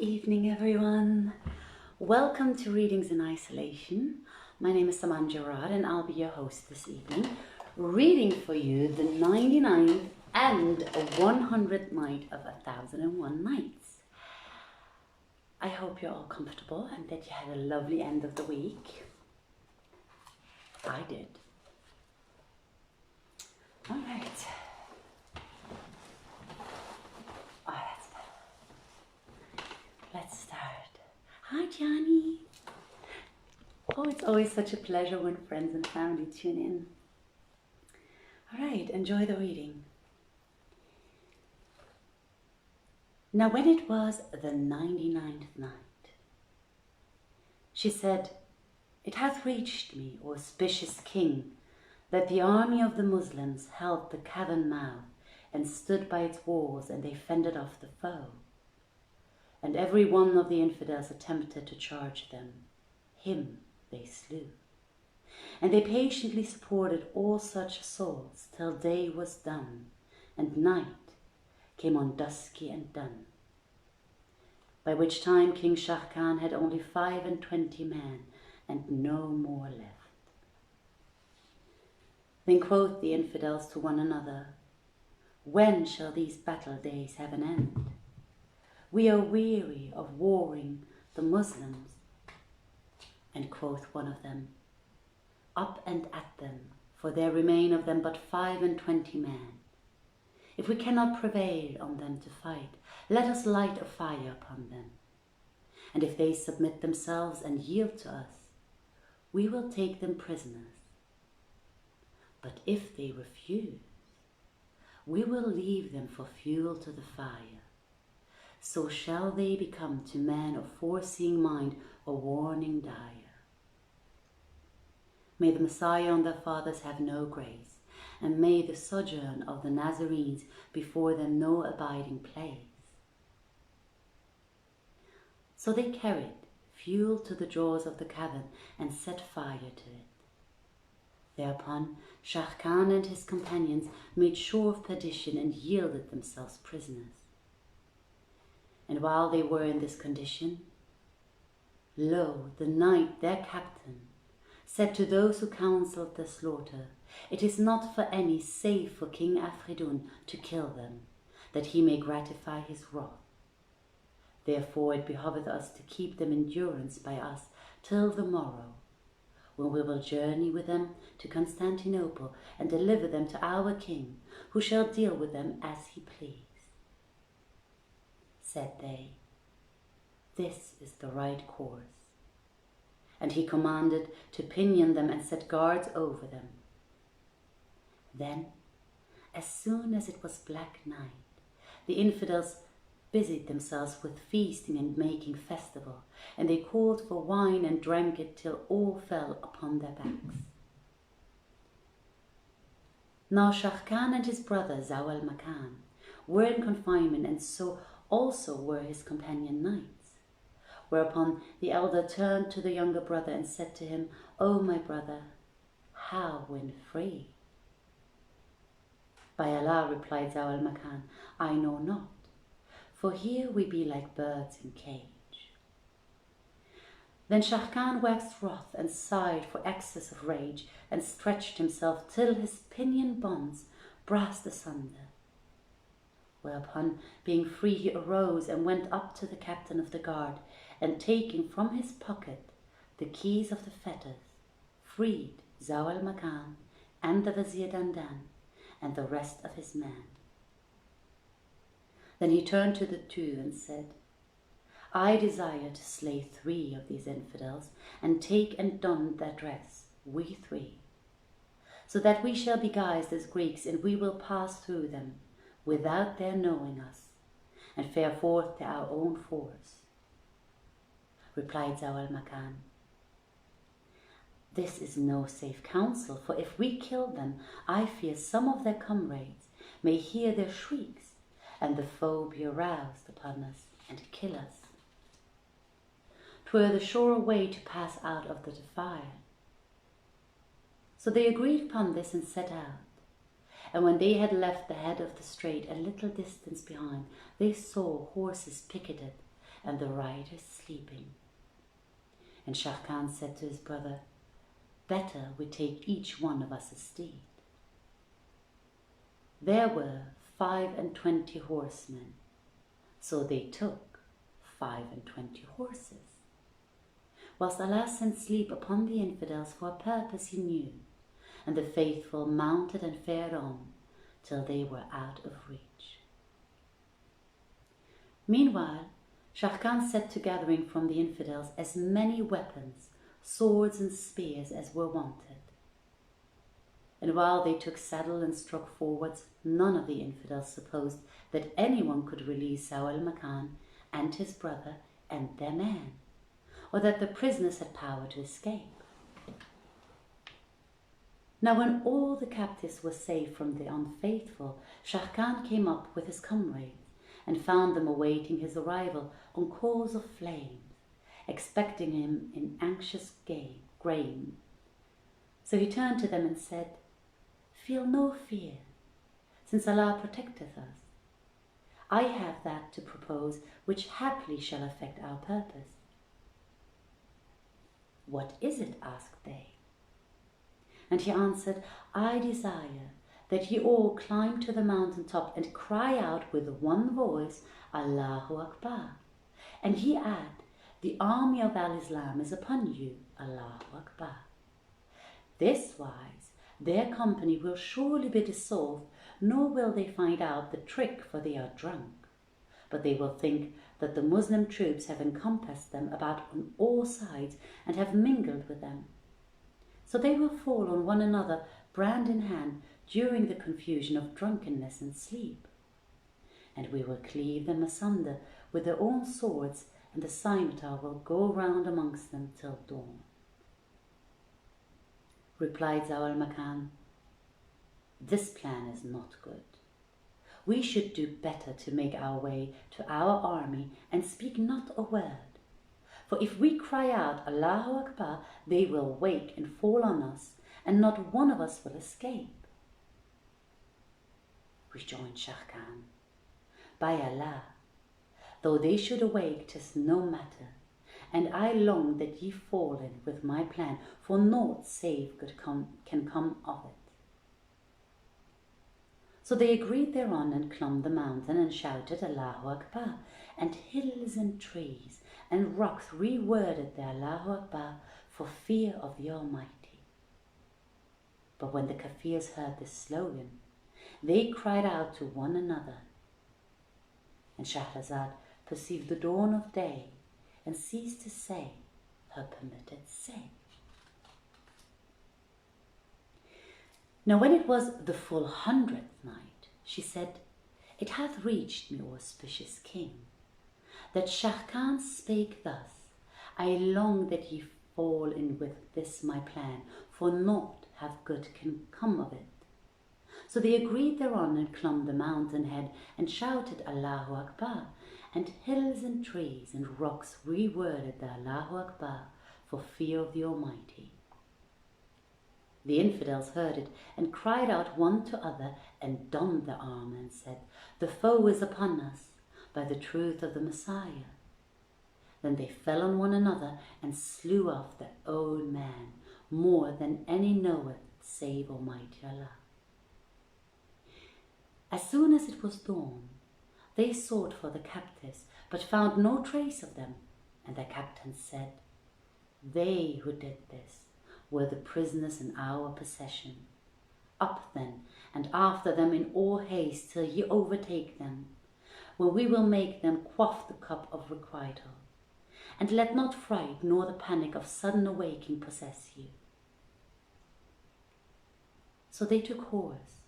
evening, everyone. Welcome to Readings in Isolation. My name is Saman Giraud and I'll be your host this evening, reading for you the 99th and 100th night of 1001 Nights. I hope you're all comfortable and that you had a lovely end of the week. I did. All right. Let's start. Hi, Johnny. Oh, it's always such a pleasure when friends and family tune in. All right, enjoy the reading. Now, when it was the 99th night, she said, "It hath reached me, O auspicious king, that the army of the Muslims held the cavern mouth and stood by its walls, and they fended off the foe. And every one of the infidels attempted to charge them. Him they slew. And they patiently supported all such assaults till day was done, and night came on dusky and dun. By which time King Shah Khan had only 25 men, and no more left. Then quoth the infidels to one another, When shall these battle days have an end? We are weary of warring the Muslims. And quoth one of them, Up and at them, for there remain of them but 25 men. If we cannot prevail on them to fight, let us light a fire upon them. And if they submit themselves and yield to us, we will take them prisoners. But if they refuse, we will leave them for fuel to the fire. So shall they become to men of foreseeing mind a warning dire. May the Messiah and their fathers have no grace, and may the sojourn of the Nazarenes before them no abiding place. So they carried fuel to the jaws of the cavern and set fire to it. Thereupon Shah Khan and his companions made sure of perdition and yielded themselves prisoners. And while they were in this condition, lo, the knight, their captain, said to those who counselled their slaughter, It is not for any save for King Afridun to kill them, that he may gratify his wrath. Therefore it behoveth us to keep them in durance by us till the morrow, when we will journey with them to Constantinople and deliver them to our king, who shall deal with them as he please. Said they, This is the right course. And he commanded to pinion them and set guards over them. Then, as soon as it was black night, the infidels busied themselves with feasting and making festival, and they called for wine and drank it till all fell upon their backs. Now Shah Khan and his brother Zau al-Makan were in confinement, and so also were his companion knights. Whereupon the elder turned to the younger brother and said to him, O my brother, how win free? By Allah, replied Zau al-Makan, I know not, for here we be like birds in cage. Then Shah Khan waxed wroth and sighed for excess of rage, and stretched himself till his pinion bonds brast asunder. Whereupon, being free, he arose and went up to the captain of the guard, and taking from his pocket the keys of the fetters, freed Zau al-Makan and the Vizier Dandan and the rest of his men. Then he turned to the two and said, I desire to slay 3 of these infidels, and take and don their dress, we 3, so that we shall be guised as Greeks, and we will pass through them, without their knowing us, and fare forth to our own force. Replied Zau al-Makan, This is no safe counsel, for if we kill them, I fear some of their comrades may hear their shrieks, and the foe be aroused upon us and kill us. 'Twere the surer way to pass out of the defile. So they agreed upon this and set out. And when they had left the head of the strait a little distance behind, they saw horses picketed, and the riders sleeping. And Sharrkan said to his brother, "Better we take each one of us a steed." There were 25 horsemen, so they took 25 horses. Whilst Allah sent sleep upon the infidels for a purpose He knew, and the faithful mounted and fared on till they were out of reach. Meanwhile, Sharrkan set to gathering from the infidels as many weapons, swords and spears as were wanted. And while they took saddle and struck forwards, none of the infidels supposed that anyone could release Zau al-Makan and his brother and their man, or that the prisoners had power to escape. Now when all the captives were safe from the unfaithful, Sharrkan came up with his comrades and found them awaiting his arrival on coals of flames, expecting him in anxious grain. So he turned to them and said, "Feel no fear, since Allah protecteth us. I have that to propose which haply shall effect our purpose." "What is it?" asked they. And he answered, "I desire that ye all climb to the mountain top and cry out with one voice, Allahu Akbar. And ye add, the army of Al-Islam is upon you, Allahu Akbar. This wise, their company will surely be dissolved, nor will they find out the trick, for they are drunk. But they will think that the Muslim troops have encompassed them about on all sides and have mingled with them. So they will fall on one another, brand in hand, during the confusion of drunkenness and sleep. And we will cleave them asunder with their own swords, and the scimitar will go round amongst them till dawn." Replied Zau al-Makan, "This plan is not good. We should do better to make our way to our army and speak not a word. For if we cry out Allahu Akbar, they will wake and fall on us, and not one of us will escape." Rejoined Sharrkan, "By Allah, though they should awake, 'tis no matter, and I long that ye fall in with my plan, for naught save good can come of it." So they agreed thereon and clomb the mountain and shouted Allahu Akbar, and hills and trees and rocks reworded their Allahu Akbar for fear of the Almighty. But when the Kafirs heard this slogan, they cried out to one another. And Shahrazad perceived the dawn of day and ceased to say her permitted say. Now when it was the full 100th night, she said, "It hath reached me, O auspicious King, that Sharrkan spake thus, I long that ye fall in with this my plan, for naught hath good can come of it." So they agreed thereon and clomb the mountain head and shouted Allahu Akbar, and hills and trees and rocks reworded the Allahu Akbar for fear of the Almighty. The infidels heard it and cried out one to other and donned their armor and said, "The foe is upon us, by the truth of the Messiah." Then they fell on one another and slew off their own man, more than any knoweth save Almighty Allah. As soon as it was dawn, they sought for the captives, but found no trace of them, and their captain said, "They who did this were the prisoners in our possession. Up then, and after them in all haste till ye overtake them, when we will make them quaff the cup of requital. And let not fright nor the panic of sudden awaking possess you." So they took horse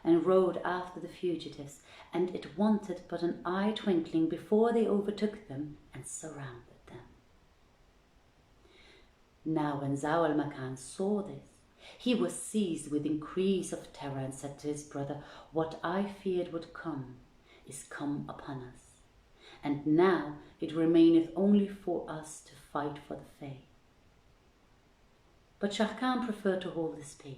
and rode after the fugitives, and it wanted but an eye twinkling before they overtook them and surrounded them. Now when Zau al-Makan saw this, he was seized with increase of terror and said to his brother, "What I feared would come is come upon us, and now it remaineth only for us to fight for the faith." But Sharrkan preferred to hold his peace.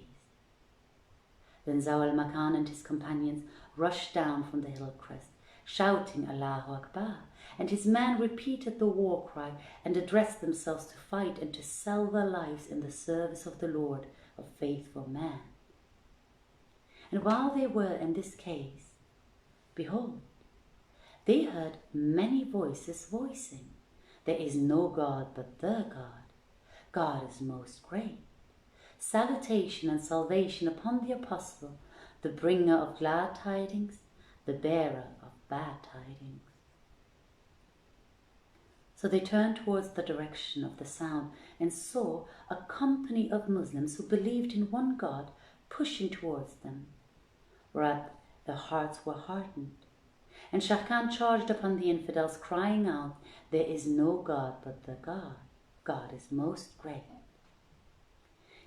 Then Zau al-Makan and his companions rushed down from the hill crest shouting Allahu Akbar, and his men repeated the war cry and addressed themselves to fight and to sell their lives in the service of the Lord of faithful men. And while they were in this case, behold, they heard many voices voicing, "There is no God but the God. God is most great. Salutation and salvation upon the apostle, the bringer of glad tidings, the bearer of bad tidings." So they turned towards the direction of the sound and saw a company of Muslims who believed in one God pushing towards them, whereat their hearts were hardened. And Sharkan charged upon the infidels, crying out, "There is no God but the God. God is most great."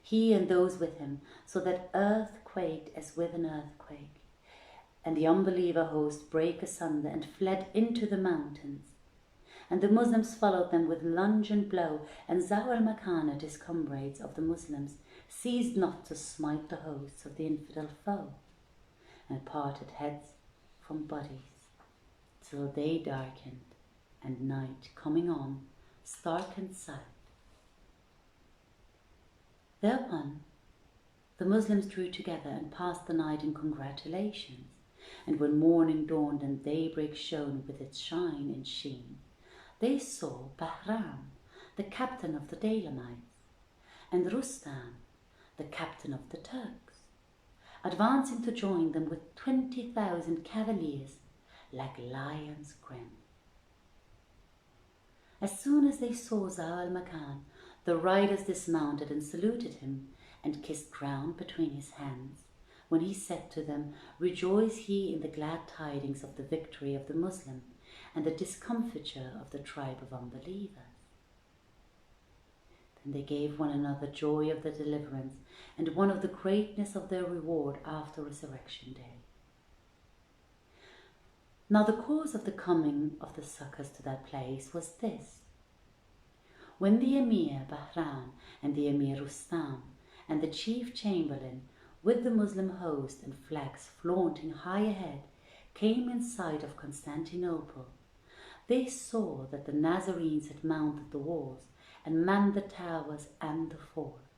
He and those with him saw that earth quaked as with an earthquake, and the unbeliever host brake asunder and fled into the mountains. And the Muslims followed them with lunge and blow, and Zau al-Makan and his comrades of the Muslims ceased not to smite the hosts of the infidel foe, and parted heads from bodies, till day darkened, and night coming on starkened sight. Thereupon the Muslims drew together and passed the night in congratulations, and when morning dawned and daybreak shone with its shine and sheen, they saw Bahram, the captain of the Daylamites, and Rustam, the captain of the Turks, advancing to join them with 20,000 cavaliers like lions grim. As soon as they saw Zau al-Makan, the riders dismounted and saluted him, and kissed ground between his hands, when he said to them, "Rejoice ye in the glad tidings of the victory of the Muslim, and the discomfiture of the tribe of unbelievers." Then they gave one another joy of their deliverance, and one of the greatness of their reward after resurrection day. Now the cause of the coming of the succors to that place was this. When the Emir Bahram and the Emir Rustam and the chief chamberlain with the Muslim host and flags flaunting high ahead came in sight of Constantinople, they saw that the Nazarenes had mounted the walls and manned the towers and the forts,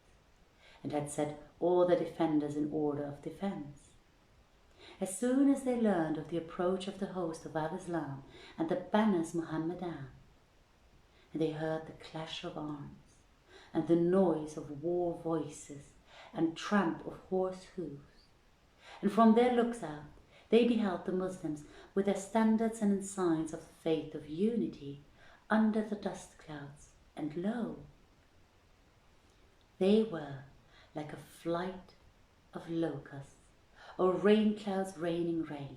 and had set all the defenders in order of defense. As soon as they learned of the approach of the host of Al-Islam and the banners Muhammadan, and they heard the clash of arms and the noise of war voices and tramp of horse hoofs, and from their looks out they beheld the Muslims with their standards and signs of the faith of unity under the dust clouds, and lo, they were like a flight of locusts or rain clouds raining rain,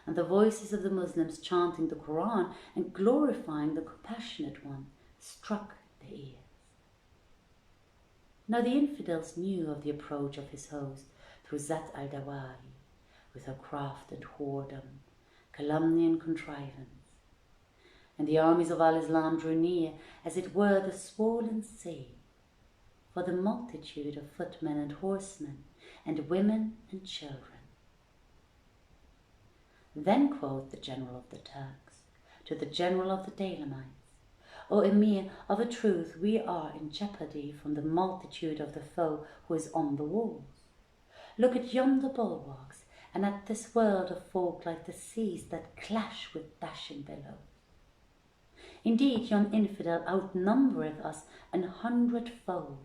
and the voices of the Muslims chanting the Quran and glorifying the Compassionate One struck their ears. Now the infidels knew of the approach of his host through Zat al-Dawahi, with her craft and whoredom, calumny and contrivance. And the armies of Al-Islam drew near, as it were the swollen sea, for the multitude of footmen and horsemen, and women and children. Then quoth the general of the Turks to the general of the Daylamites, "O Emir, of a truth we are in jeopardy from the multitude of the foe who is on the walls. Look at yonder bulwarks, and at this world of folk like the seas that clash with dashing billows. Indeed, yon infidel outnumbereth us 100-fold,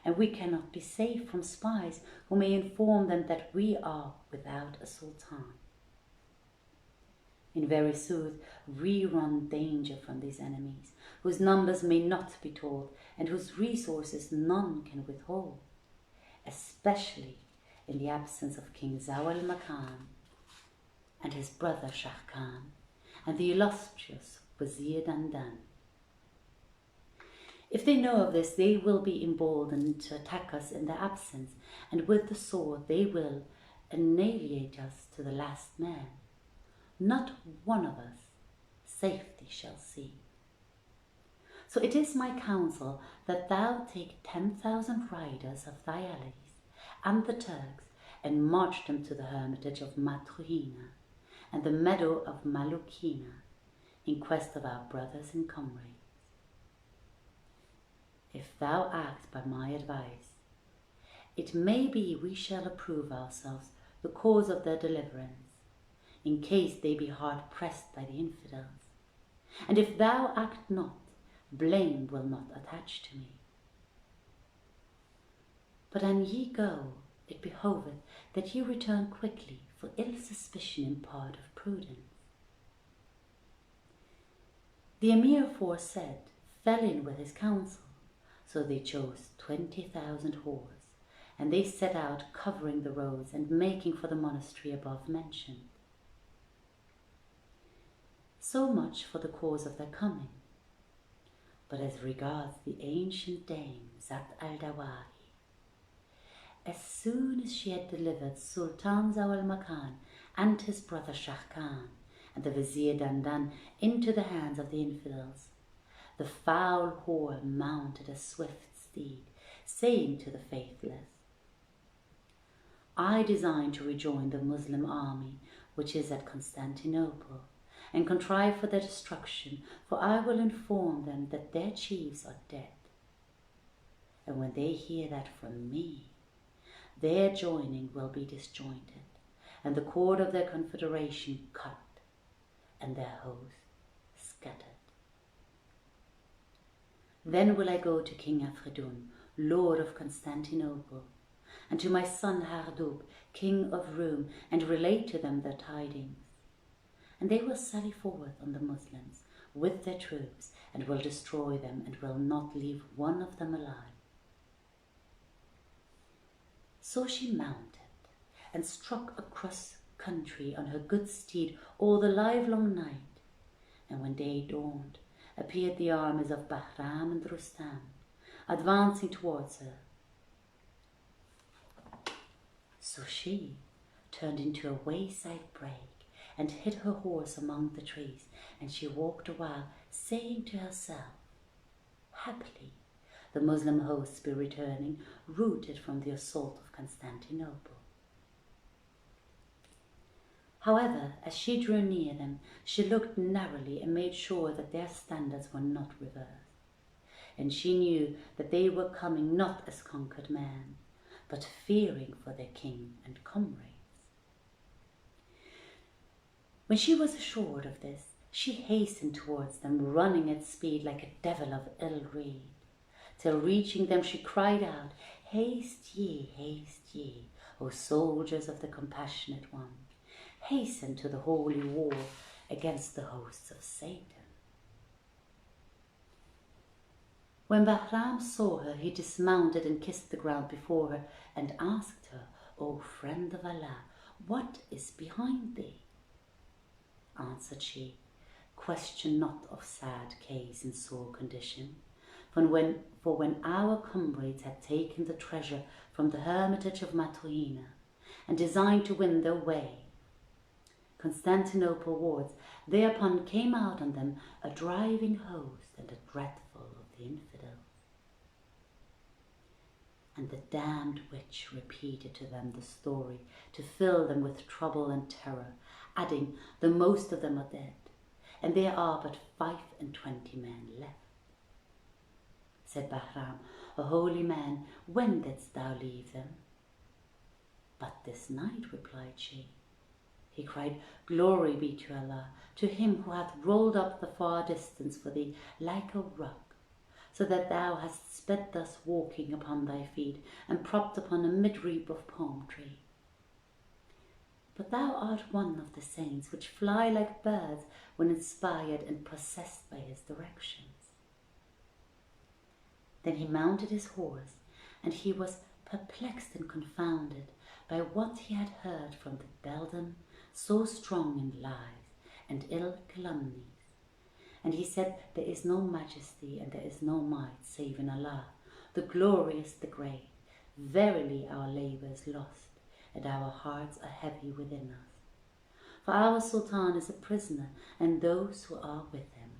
and we cannot be safe from spies who may inform them that we are without a sultan. In very sooth, we run danger from these enemies, whose numbers may not be told, and whose resources none can withhold, especially in the absence of King Zau al-Makan and his brother Sharkan and the illustrious Wazir Dandan. If they know of this, they will be emboldened to attack us in their absence, and with the sword they will annihilate us to the last man. Not one of us safety shall see. So it is my counsel that thou take 10,000 riders of thy allies and the Turks, and march them to the hermitage of Matruhina, and the meadow of Malukina in quest of our brothers and comrades. If thou act by my advice, it may be we shall approve ourselves the cause of their deliverance, in case they be hard pressed by the infidels. And if thou act not, blame will not attach to me. But an ye go, it behoveth that ye return quickly, for ill suspicion in part of prudence. The emir aforesaid fell in with his counsel, so they chose 20,000 horse, and they set out covering the roads and making for the monastery above mentioned. So much for the cause of their coming. But as regards the ancient dame Zat al-Dawahi, as soon as she had delivered Sultan Zau al-Makan and his brother Shah Khan and the Vizier Dandan into the hands of the infidels, the foul whore mounted a swift steed, saying to the faithless, I design to rejoin the Muslim army which is at Constantinople, and contrive for their destruction, for I will inform them that their chiefs are dead. And when they hear that from me, their joining will be disjointed, and the cord of their confederation cut, and their host scattered. Then will I go to King Afridun, Lord of Constantinople, and to my son Hardub, King of Roum, and relate to them their tidings. And they will sally forth on the Muslims with their troops, and will destroy them, and will not leave one of them alive. So she mounted, and struck across country on her good steed all the livelong night, and when day dawned, appeared the armies of Bahram and Rustam, advancing towards her. So she turned into a wayside brake, and hid her horse among the trees, and she walked a while, saying to herself, Happily the Muslim hosts be returning, routed from the assault of Constantinople. However, as she drew near them, she looked narrowly and made sure that their standards were not reversed. And she knew that they were coming not as conquered men, but fearing for their king and comrades. When she was assured of this, she hastened towards them, running at speed like a devil of ill rede. Till reaching them, she cried out, haste ye, O soldiers of the compassionate one, hasten to the holy war against the hosts of Satan. When Bahram saw her, he dismounted and kissed the ground before her, and asked her, O friend of Allah, what is behind thee? Answered she, question not of sad case and sore condition. For when our comrades had taken the treasure from the hermitage of Matuhina, and designed to win their way Constantinople wards, thereupon came out on them a driving host and a dreadful of the infidels. And the damned witch repeated to them the story to fill them with trouble and terror, adding, the most of them are dead, and there are but 25 men left. Said Bahram, O holy man, when didst thou leave them? But this night, replied she. He cried, Glory be to Allah, to him who hath rolled up the far distance for thee like a rug, so that thou hast sped thus walking upon thy feet, and propped upon a midreap of palm tree. But thou art one of the saints which fly like birds when inspired and possessed by his directions. Then he mounted his horse, and he was perplexed and confounded by what he had heard from the beldam, so strong in lies and ill calumnies. And he said, There is no majesty and there is no might save in Allah, the glorious, the great. Verily our labour is lost, and our hearts are heavy within us. For our Sultan is a prisoner, and those who are with him.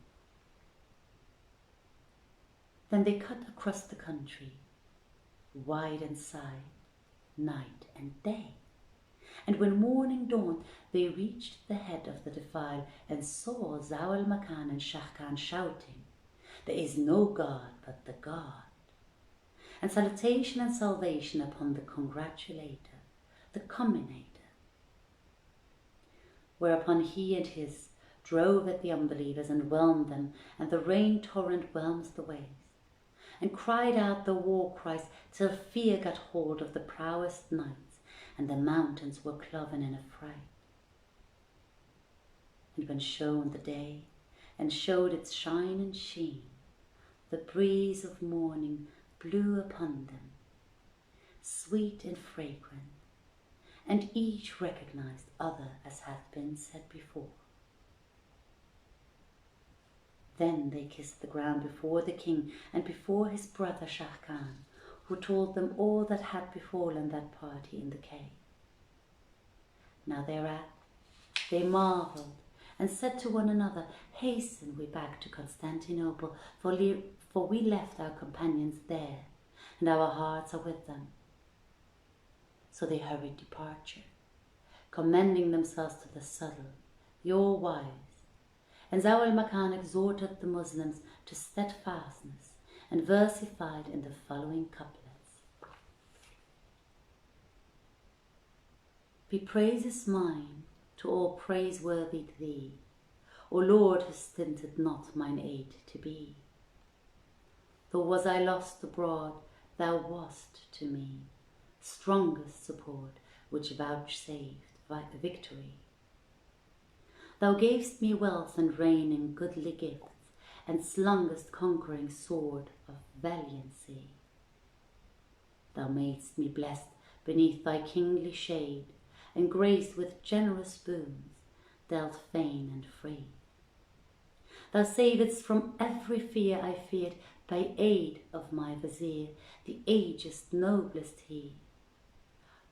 Then they cut across the country, wide and side, night and day, And when morning dawned, they reached the head of the defile and saw Zau al-Makan and Shah Khan shouting, "There is no God but the God." And salutation and salvation upon the congratulator, the comminator. Whereupon he and his drove at the unbelievers and whelmed them, and the rain torrent whelms the waves, and cried out the war cries till fear got hold of the prowest knights, and the mountains were cloven in affright. And when shone the day, and showed its shine and sheen, the breeze of morning blew upon them, sweet and fragrant, and each recognized other as hath been said before. Then they kissed the ground before the king and before his brother Shah Khan, who told them all that had befallen that party in the cave. Now thereat they marvelled and said to one another, "Hasten we back to Constantinople, for we left our companions there, and our hearts are with them." So they hurried departure, commending themselves to the subtle, the all-wise. And Zau al-Makan exhorted the Muslims to steadfastness and versified in the following couplets. Be praises mine to all praiseworthy thee, O Lord, who stinted not mine aid to be. Though was I lost abroad, thou wast to me strongest support, which vouchsafed victory. Thou gavest me wealth and reign and goodly gifts, and slungest conquering sword of valiancy. Thou madest me blessed beneath thy kingly shade, and graced with generous boons, dealt fain and free. Thou savedst from every fear I feared, by aid of my vizier, the age's noblest he.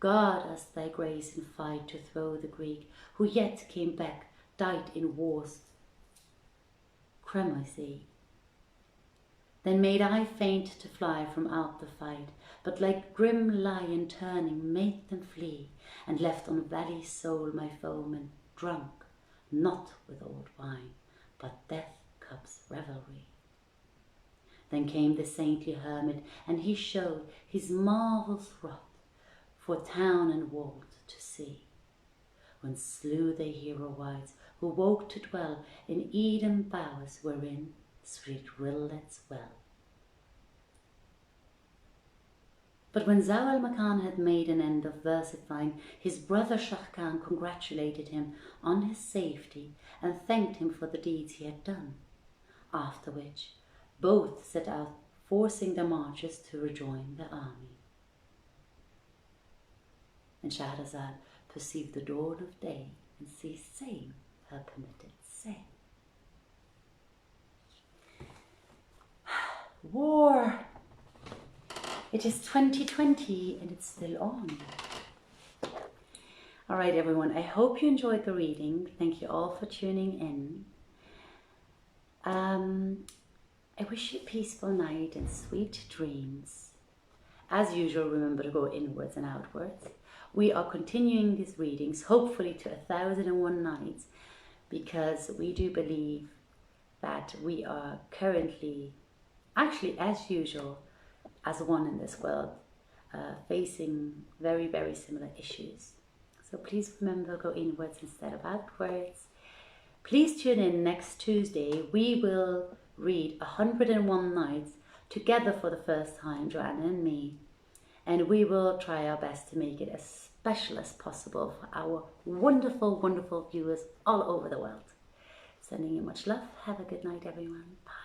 Guard us thy grace in fight to throw the Greek, who yet came back, died in war's cremoisy. Then made I faint to fly from out the fight, but like grim lion turning made them flee, and left on valley soul my foeman drunk, not with old wine, but death cup's revelry. Then came the saintly hermit, and he showed his marvels wrought for town and wold to see, when slew they hero wights who woke to dwell in Eden bowers wherein sweet rillets well. But when Zau al-Makan had made an end of versifying, his brother Shah Khan congratulated him on his safety and thanked him for the deeds he had done, after which both set out, forcing their marches to rejoin the army. And Shahrazad perceived the dawn of day and ceased saying her permitted say. War! It is 2020 and it's still on. All right, everyone, I hope you enjoyed the reading. Thank you all for tuning in. I wish you a peaceful night and sweet dreams. As usual, remember to go inwards and outwards. We are continuing these readings, hopefully to 1001 nights, because we do believe that we are currently, actually as usual, as one in this world, facing very, very similar issues. So please remember, go inwards instead of outwards. Please tune in next Tuesday. We will read 101 nights together for the first time, Joanna and me, and we will try our best to make it as special as possible for our wonderful, wonderful viewers all over the world. Sending you much love. Have a good night, everyone. Bye.